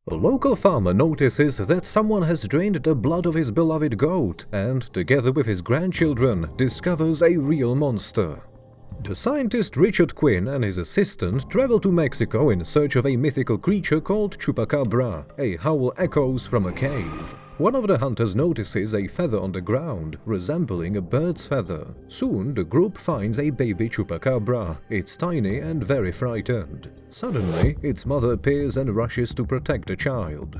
A local farmer notices that someone has drained the blood of his beloved goat and, together with his grandchildren, discovers a real monster. The scientist Richard Quinn and his assistant travel to Mexico in search of a mythical creature called Chupacabra. A howl echoes from a cave. One of the hunters notices a feather on the ground, resembling a bird's feather. Soon, the group finds a baby Chupacabra. It's tiny and very frightened. Suddenly, its mother appears and rushes to protect the child.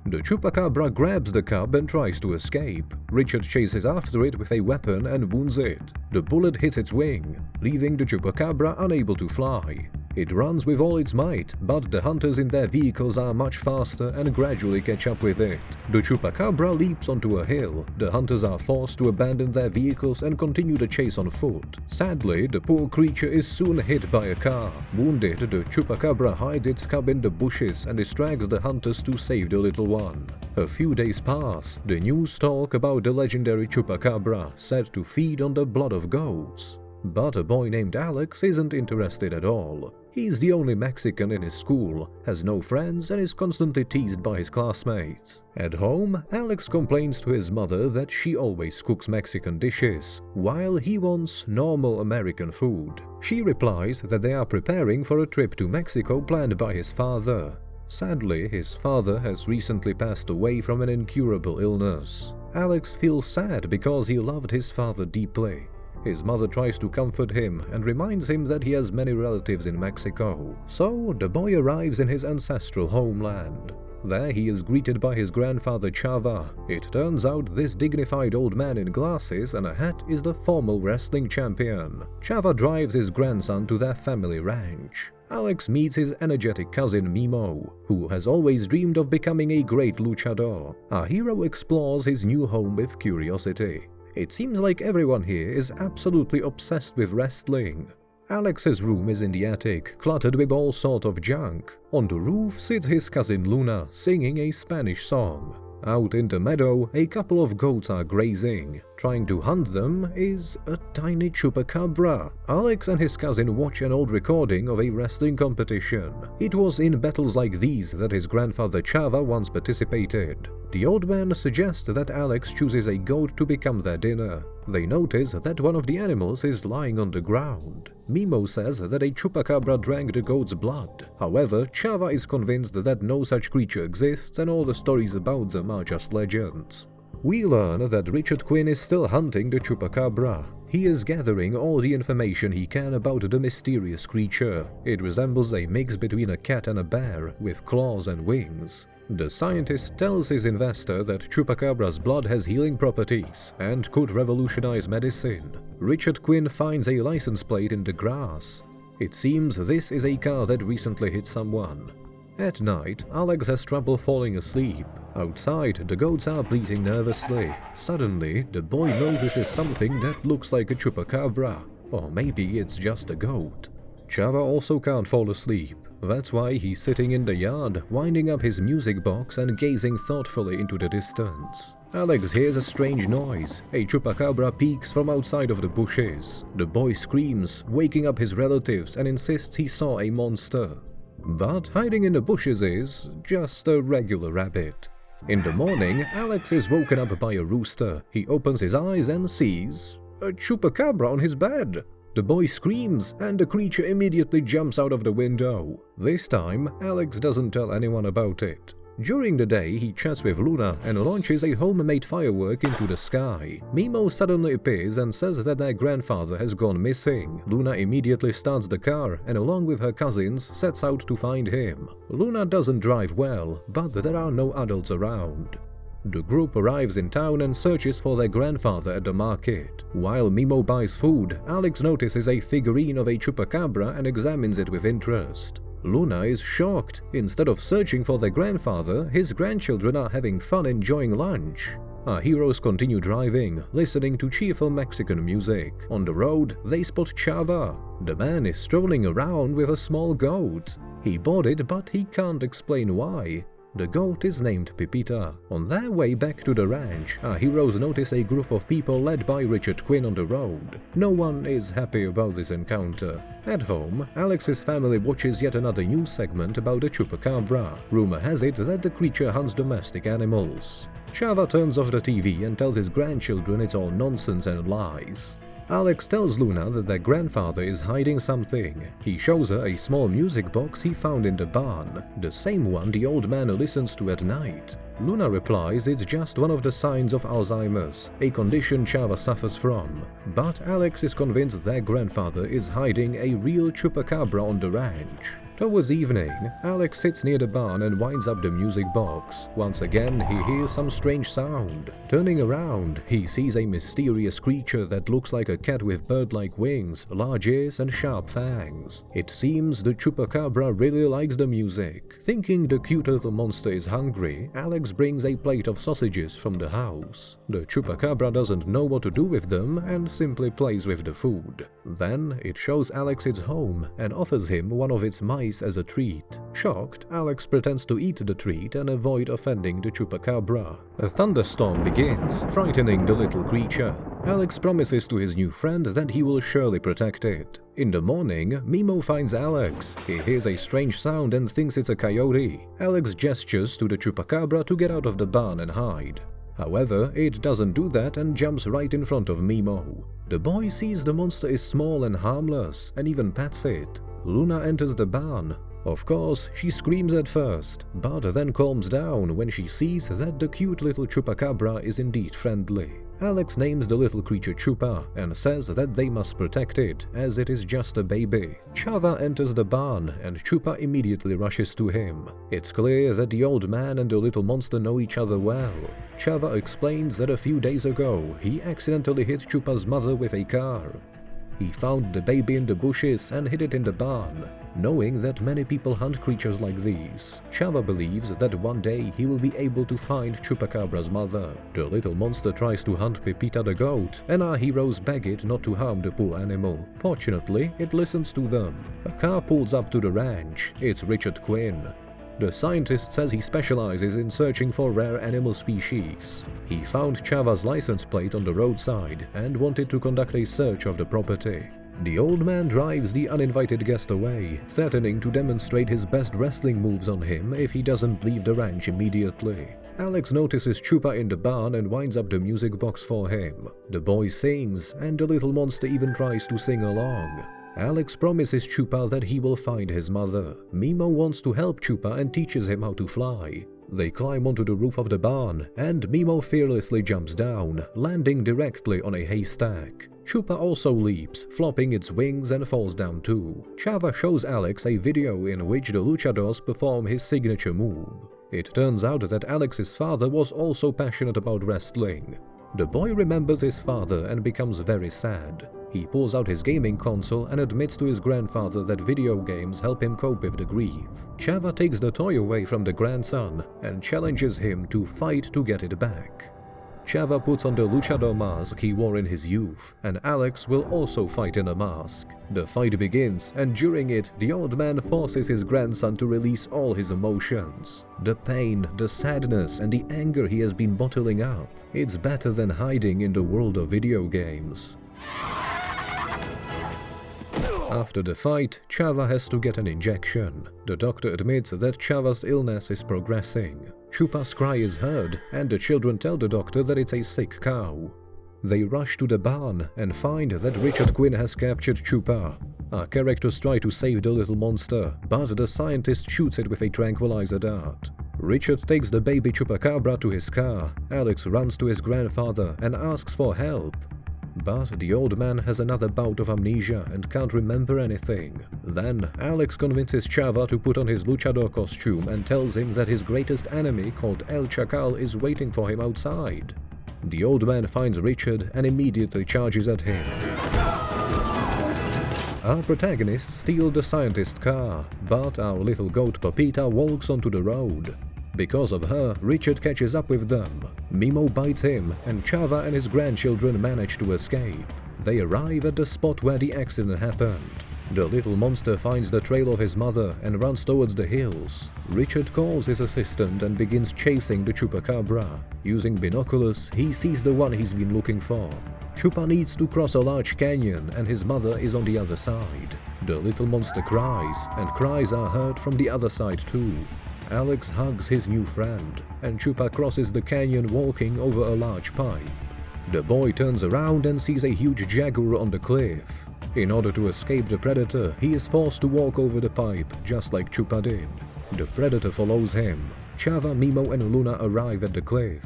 The Chupacabra grabs the cub and tries to escape. Richard chases after it with a weapon and wounds it. The bullet hits its wing, leaving the Chupacabra unable to fly. It runs with all its might, but the hunters in their vehicles are much faster and gradually catch up with it. The Chupacabra leaps onto a hill. The hunters are forced to abandon their vehicles and continue the chase on foot. Sadly, the poor creature is soon hit by a car. Wounded, the Chupacabra hides its cub in the bushes and distracts the hunters to save the little one. A few days pass. The news talk about the legendary Chupacabra said to feed on the blood of goats. But a boy named Alex isn't interested at all. He's the only Mexican in his school, has no friends, and is constantly teased by his classmates. At home, Alex complains to his mother that she always cooks Mexican dishes, while he wants normal American food. She replies that they are preparing for a trip to Mexico planned by his father. Sadly, his father has recently passed away from an incurable illness. Alex feels sad because he loved his father deeply. His mother tries to comfort him and reminds him that he has many relatives in Mexico. So, the boy arrives in his ancestral homeland. There he is greeted by his grandfather Chava. It turns out this dignified old man in glasses and a hat is the former wrestling champion. Chava drives his grandson to their family ranch. Alex meets his energetic cousin Mimo, who has always dreamed of becoming a great luchador. Our hero explores his new home with curiosity. It seems like everyone here is absolutely obsessed with wrestling. Alex's room is in the attic, cluttered with all sorts of junk. On the roof sits his cousin Luna, singing a Spanish song. Out in the meadow, a couple of goats are grazing. Trying to hunt them is a tiny Chupacabra. Alex and his cousin watch an old recording of a wrestling competition. It was in battles like these that his grandfather Chava once participated. The old man suggests that Alex chooses a goat to become their dinner. They notice that one of the animals is lying on the ground. Mimo says that a Chupacabra drank the goat's blood. However, Chava is convinced that no such creature exists and all the stories about them are just legends. We learn that Richard Quinn is still hunting the Chupacabra. He is gathering all the information he can about the mysterious creature. It resembles a mix between a cat and a bear, with claws and wings. The scientist tells his investor that Chupacabra's blood has healing properties and could revolutionize medicine. Richard Quinn finds a license plate in the grass. It seems this is a car that recently hit someone. At night, Alex has trouble falling asleep. Outside, the goats are bleating nervously. Suddenly, the boy notices something that looks like a Chupacabra. Or maybe it's just a goat. Chava also can't fall asleep. That's why he's sitting in the yard, winding up his music box and gazing thoughtfully into the distance. Alex hears a strange noise. A Chupacabra peeks from outside of the bushes. The boy screams, waking up his relatives, and insists he saw a monster. But hiding in the bushes is just a regular rabbit. In the morning, Alex is woken up by a rooster. He opens his eyes and sees a Chupacabra on his bed. The boy screams, and the creature immediately jumps out of the window. This time, Alex doesn't tell anyone about it. During the day, he chats with Luna and launches a homemade firework into the sky. Mimo suddenly appears and says that their grandfather has gone missing. Luna immediately starts the car and along with her cousins sets out to find him. Luna doesn't drive well, but there are no adults around. The group arrives in town and searches for their grandfather at the market. While Mimo buys food, Alex notices a figurine of a Chupacabra and examines it with interest. Luna is shocked. Instead of searching for their grandfather, his grandchildren are having fun enjoying lunch. Our heroes continue driving, listening to cheerful Mexican music. On the road, they spot Chava. The man is strolling around with a small goat. He bought it, but he can't explain why. The goat is named Pepita. On their way back to the ranch, our heroes notice a group of people led by Richard Quinn on the road. No one is happy about this encounter. At home, Alex's family watches yet another news segment about the Chupacabra. Rumor has it that the creature hunts domestic animals. Chava turns off the TV and tells his grandchildren it's all nonsense and lies. Alex tells Luna that their grandfather is hiding something. He shows her a small music box he found in the barn, the same one the old man listens to at night. Luna replies it's just one of the signs of Alzheimer's, a condition Chava suffers from. But Alex is convinced their grandfather is hiding a real Chupacabra on the ranch. Towards evening, Alex sits near the barn and winds up the music box. Once again, he hears some strange sound. Turning around, he sees a mysterious creature that looks like a cat with bird-like wings, large ears and sharp fangs. It seems the Chupacabra really likes the music. Thinking the cute little monster is hungry, Alex brings a plate of sausages from the house. The Chupacabra doesn't know what to do with them and simply plays with the food. Then it shows Alex its home and offers him one of its mice as a treat. Shocked, Alex pretends to eat the treat and avoid offending the Chupacabra. A thunderstorm begins, frightening the little creature. Alex promises to his new friend that he will surely protect it. In the morning, Mimo finds Alex. He hears a strange sound and thinks it's a coyote. Alex gestures to the Chupacabra to get out of the barn and hide. However, it doesn't do that and jumps right in front of Mimo. The boy sees the monster is small and harmless and even pets it. Luna enters the barn. Of course, she screams at first, but then calms down when she sees that the cute little Chupacabra is indeed friendly. Alex names the little creature Chupa and says that they must protect it, as it is just a baby. Chava enters the barn and Chupa immediately rushes to him. It's clear that the old man and the little monster know each other well. Chava explains that a few days ago, he accidentally hit Chupa's mother with a car. He found the baby in the bushes and hid it in the barn, knowing that many people hunt creatures like these. Chava believes that one day he will be able to find Chupacabra's mother. The little monster tries to hunt Pepita the goat, and our heroes beg it not to harm the poor animal. Fortunately, it listens to them. A car pulls up to the ranch. It's Richard Quinn. The scientist says he specializes in searching for rare animal species. He found Chava's license plate on the roadside and wanted to conduct a search of the property. The old man drives the uninvited guest away, threatening to demonstrate his best wrestling moves on him if he doesn't leave the ranch immediately. Alex notices Chupa in the barn and winds up the music box for him. The boy sings, and the little monster even tries to sing along. Alex promises Chupa that he will find his mother. Mimo wants to help Chupa and teaches him how to fly. They climb onto the roof of the barn, and Mimo fearlessly jumps down, landing directly on a haystack. Chupa also leaps, flopping its wings and falls down too. Chava shows Alex a video in which the luchadors perform his signature move. It turns out that Alex's father was also passionate about wrestling. The boy remembers his father and becomes very sad. He pulls out his gaming console and admits to his grandfather that video games help him cope with the grief. Chava takes the toy away from the grandson and challenges him to fight to get it back. Chava puts on the luchador mask he wore in his youth, and Alex will also fight in a mask. The fight begins, and during it, the old man forces his grandson to release all his emotions. The pain, the sadness, and the anger he has been bottling up. It's better than hiding in the world of video games. After the fight, Chava has to get an injection. The doctor admits that Chava's illness is progressing. Chupa's cry is heard, and the children tell the doctor that it's a sick cow. They rush to the barn and find that Richard Quinn has captured Chupa. Our characters try to save the little monster, but the scientist shoots it with a tranquilizer dart. Richard takes the baby Chupacabra to his car. Alex runs to his grandfather and asks for help. But the old man has another bout of amnesia and can't remember anything. Then, Alex convinces Chava to put on his luchador costume and tells him that his greatest enemy, called El Chacal, is waiting for him outside. The old man finds Richard and immediately charges at him. Our protagonists steal the scientist's car, but our little goat Pepita walks onto the road. Because of her, Richard catches up with them. Mimo bites him, and Chava and his grandchildren manage to escape. They arrive at the spot where the accident happened. The little monster finds the trail of his mother and runs towards the hills. Richard calls his assistant and begins chasing the Chupacabra. Using binoculars, he sees the one he's been looking for. Chupa needs to cross a large canyon and his mother is on the other side. The little monster cries, and cries are heard from the other side too. Alex hugs his new friend, and Chupa crosses the canyon walking over a large pipe. The boy turns around and sees a huge jaguar on the cliff. In order to escape the predator, he is forced to walk over the pipe, just like Chupa did. The predator follows him. Chava, Mimo and Luna arrive at the cliff.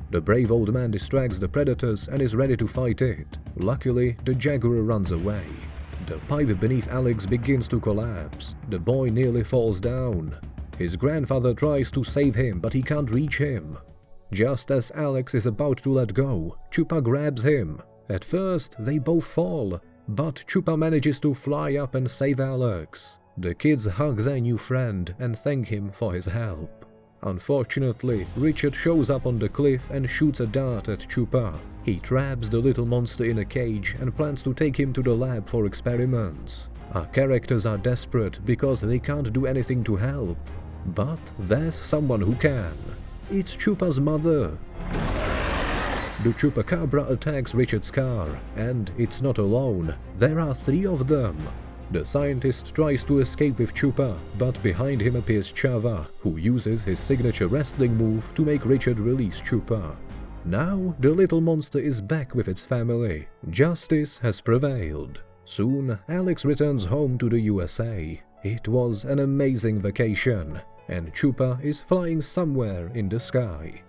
The brave old man distracts the predators and is ready to fight it. Luckily, the jaguar runs away. The pipe beneath Alex begins to collapse. The boy nearly falls down. His grandfather tries to save him, but he can't reach him. Just as Alex is about to let go, Chupa grabs him. At first, they both fall, but Chupa manages to fly up and save Alex. The kids hug their new friend and thank him for his help. Unfortunately, Richard shows up on the cliff and shoots a dart at Chupa. He traps the little monster in a cage and plans to take him to the lab for experiments. Our characters are desperate because they can't do anything to help. But there's someone who can. It's Chupa's mother. The Chupacabra attacks Richard's car, and it's not alone. There are 3 of them. The scientist tries to escape with Chupa, but behind him appears Chava, who uses his signature wrestling move to make Richard release Chupa. Now the little monster is back with its family. Justice has prevailed. Soon, Alex returns home to the USA. It was an amazing vacation, and Chupa is flying somewhere in the sky.